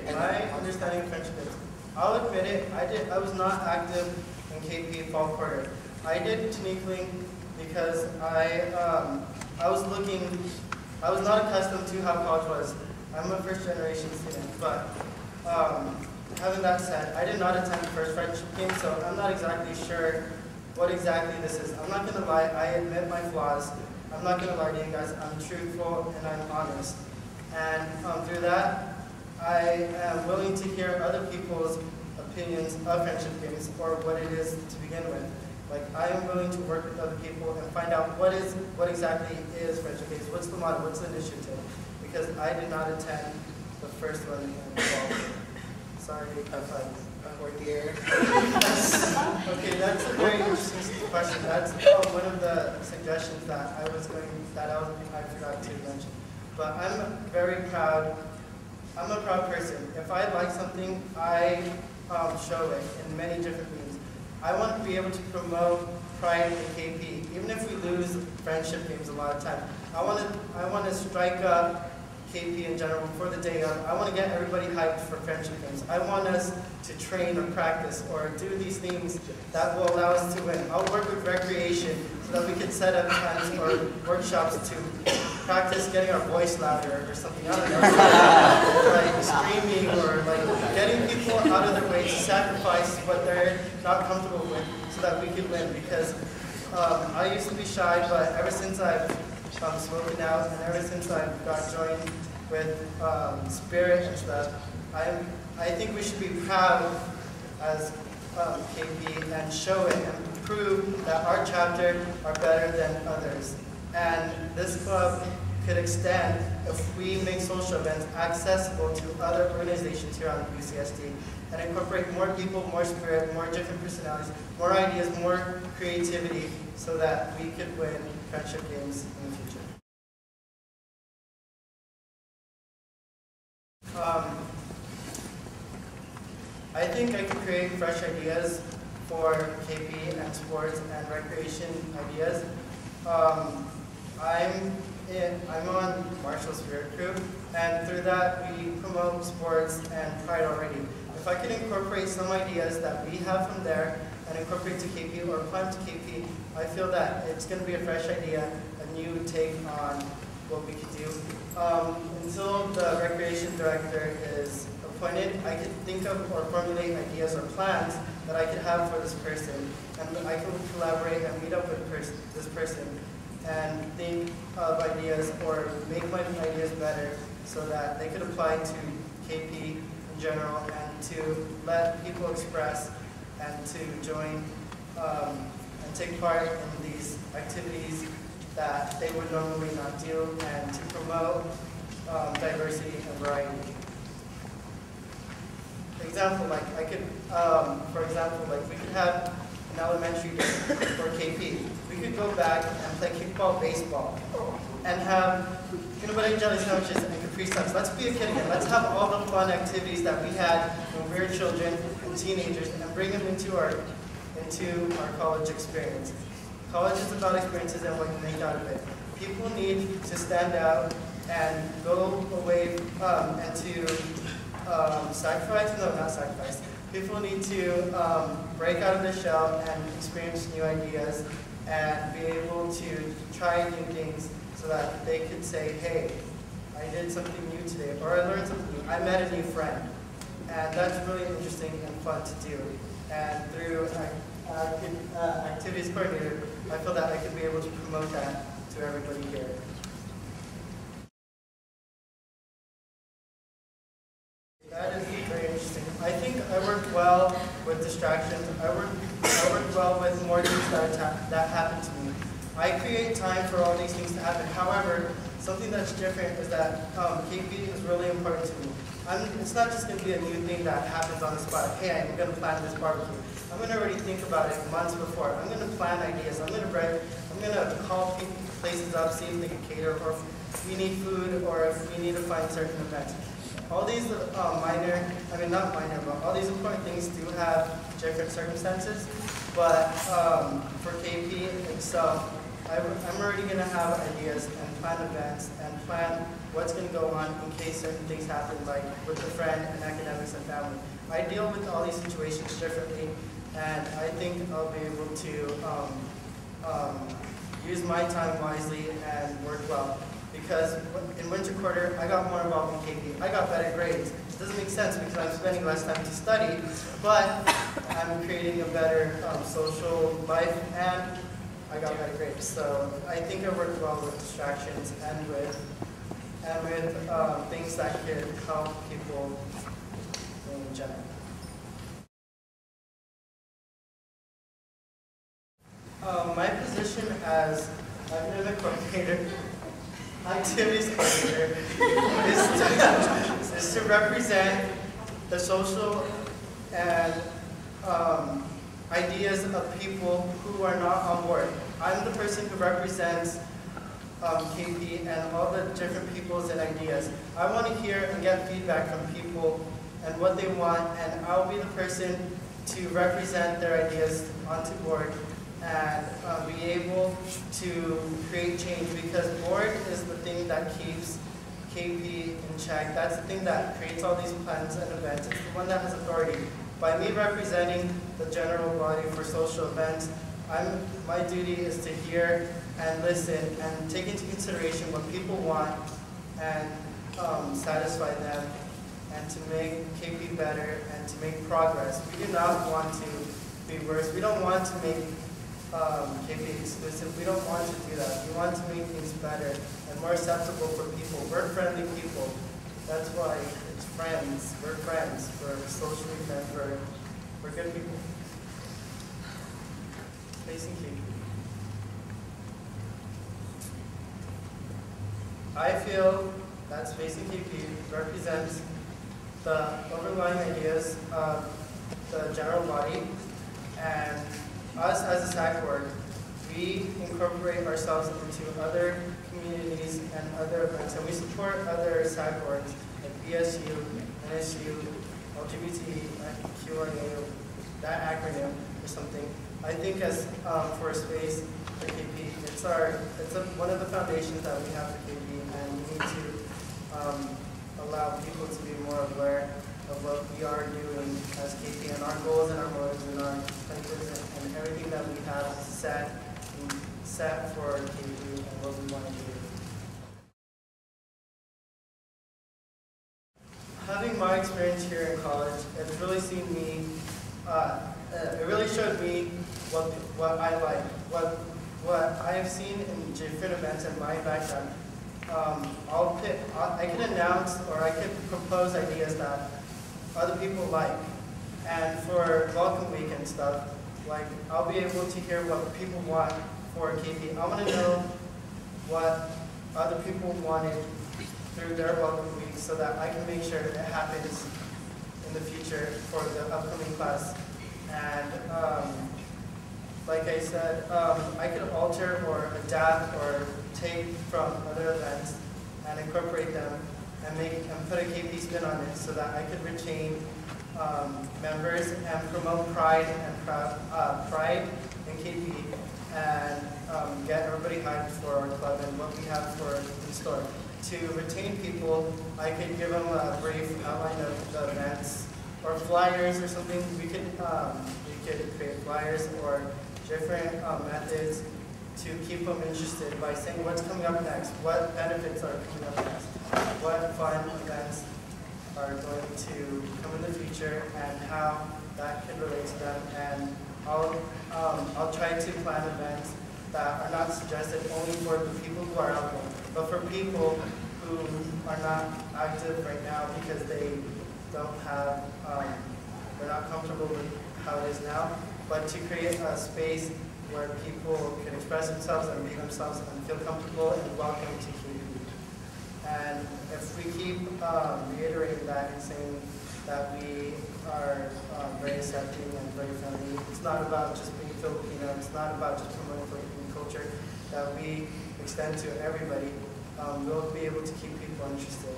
My understanding of friendship is, I'll admit it, I was not active in KP fall quarter. I did Tinikling because I was not accustomed to how college was. I'm a first generation student, but having that said, I did not attend the first friendship game, so I'm not exactly sure what exactly this is. I'm not gonna lie, I admit my flaws. I'm not gonna lie to you guys, I'm truthful and I'm honest. And through that, I am willing to hear other people's opinions of friendship games or what it is to begin with. Like, I am willing to work with other people and find out what exactly is friendship games, what's the model, what's the initiative, because I did not attend the first one in the fall. Sorry, fourth year. Okay, that's a very interesting question. That's one of the suggestions that I forgot to mention. But I'm very proud. I'm a proud person. If I like something, I show it in many different means. I want to be able to promote pride in KP, even if we lose friendship games a lot of time. I want to strike up KP in general for the day of. I want to get everybody hyped for friendship games. I want us to train or practice or do these things that will allow us to win. I'll work with recreation so that we can set up times or workshops to practice getting our voice louder or something. I don't know, like screaming or like getting people out of their way to sacrifice what they're not comfortable with so that we can win. Because I used to be shy, but ever since I've spoken out and ever since I got joined with Spirit and stuff, I think we should be proud as KP and show it and prove that our chapter are better than others. And this club could extend if we make social events accessible to other organizations here on UCSD and incorporate more people, more spirit, more different personalities, more ideas, more creativity so that we could win friendship games in the future. I think I could create fresh ideas for KP and sports and recreation ideas. I'm on Marshall Spirit Group, and through that we promote sports and pride already. If I could incorporate some ideas that we have from there and incorporate to KP or apply them to KP, I feel that it's going to be a fresh idea, a new take on what we could do. Until the recreation director is appointed, I could think of or formulate ideas or plans that I could have for this person, and I could collaborate and meet up with this person and think of ideas or make my ideas better so that they could apply to KP in general and to let people express and to join and take part in these activities that they would normally not do and to promote diversity and variety. For example, we could have an elementary day for KP. We could go back and play kickball, baseball, and have peanut butter and jelly sandwiches and Capri Suns. Let's be a kid again. Let's have all the fun activities that we had when we were children and teenagers and bring them into our college experience. College is about experiences and what you make out of it. People need to stand out and go away and to sacrifice? No, not sacrifice. People need to break out of their shell and experience new ideas and be able to try new things so that they could say, hey, I did something new today, or I learned something new. I met a new friend. And that's really interesting and fun to do. And through activities coordinator, I feel that I could be able to promote that to everybody here. That is very interesting. I think I work well with distractions. I work well with more things that happen to me. I create time for all these things to happen. However, something that's different is that KP is really important to me. It's not just going to be a new thing that happens on the spot. Hey, I'm going to plan this barbecue. I'm going to already think about it months before. I'm going to plan ideas. I'm going to call places up, see if they can cater, or if we need food, or if we need to find certain events. All these not minor, but all these important things do have different circumstances. But for KP itself, I'm already going to have ideas and plan events and plan what's going to go on in case certain things happen, like with a friend and academics and family. I deal with all these situations differently, and I think I'll be able to use my time wisely and work well. Because in winter quarter, I got more involved in KP. I got better grades. It doesn't make sense because I'm spending less time to study, but I'm creating a better social life, and I got better grades. So I think I worked well with distractions and with things that could help people in general. My position as academic coordinator, activities coordinator, is to represent the social and ideas of people who are not on board. I'm the person who represents KP and all the different peoples and ideas. I want to hear and get feedback from people and what they want, and I'll be the person to represent their ideas onto board and be able to create change, because board is the thing that keeps KP in check. That's the thing that creates all these plans and events. It's the one that has authority. By me representing the general body for social events, my duty is to hear and listen and take into consideration what people want and satisfy them, and to make KP better and to make progress. We do not want to be worse. We don't want to make KP exclusive. We don't want to do that. We want to make things better and more acceptable for people. We're friendly people. That's why it's friends. We're friends. We're socially friends. We're good people. Facing KP. I feel that Facing KP represents the overlying ideas of the general body, and us as a SAC board, we incorporate ourselves into other communities and other events, and we support other SAC boards like BSU, NSU, LGBTQIA, that acronym or something. I think as for a space for KP, it's one of the foundations that we have for KP, and we need to allow people to be more aware of what we are doing as KP and our goals and our motives and our plans and everything that we have set for KP and what we want to do. Having my experience here in college, it's really seen me, it really showed me what I like, what I have seen in different events in my background. I could announce or I could propose ideas that other people like. And for welcome week and stuff, like I'll be able to hear what people want for KP. I want to know what other people wanted through their welcome week so that I can make sure it happens in the future for the upcoming class. And like I said, I could alter or adapt or take from other events and incorporate them and put a KP spin on it so that I could retain members and promote pride in KP and get everybody hyped for our club and what we have in store. To retain people, I could give them a brief outline of the events or flyers or something. We could create flyers or different methods to keep them interested by saying what's coming up next, what benefits are coming up next, what fun events are going to come in the future, and how that can relate to them. And I'll try to plan events that are not suggested only for the people who are out there, but for people who are not active right now because they don't have, they're not comfortable with how it is now, but to create a space where people can express themselves and be themselves and feel comfortable and welcome to KP. And if we keep reiterating that and saying that we are very accepting and very friendly, it's not about just being Filipino, it's not about just promoting Filipino culture, that we extend to everybody, we'll be able to keep people interested.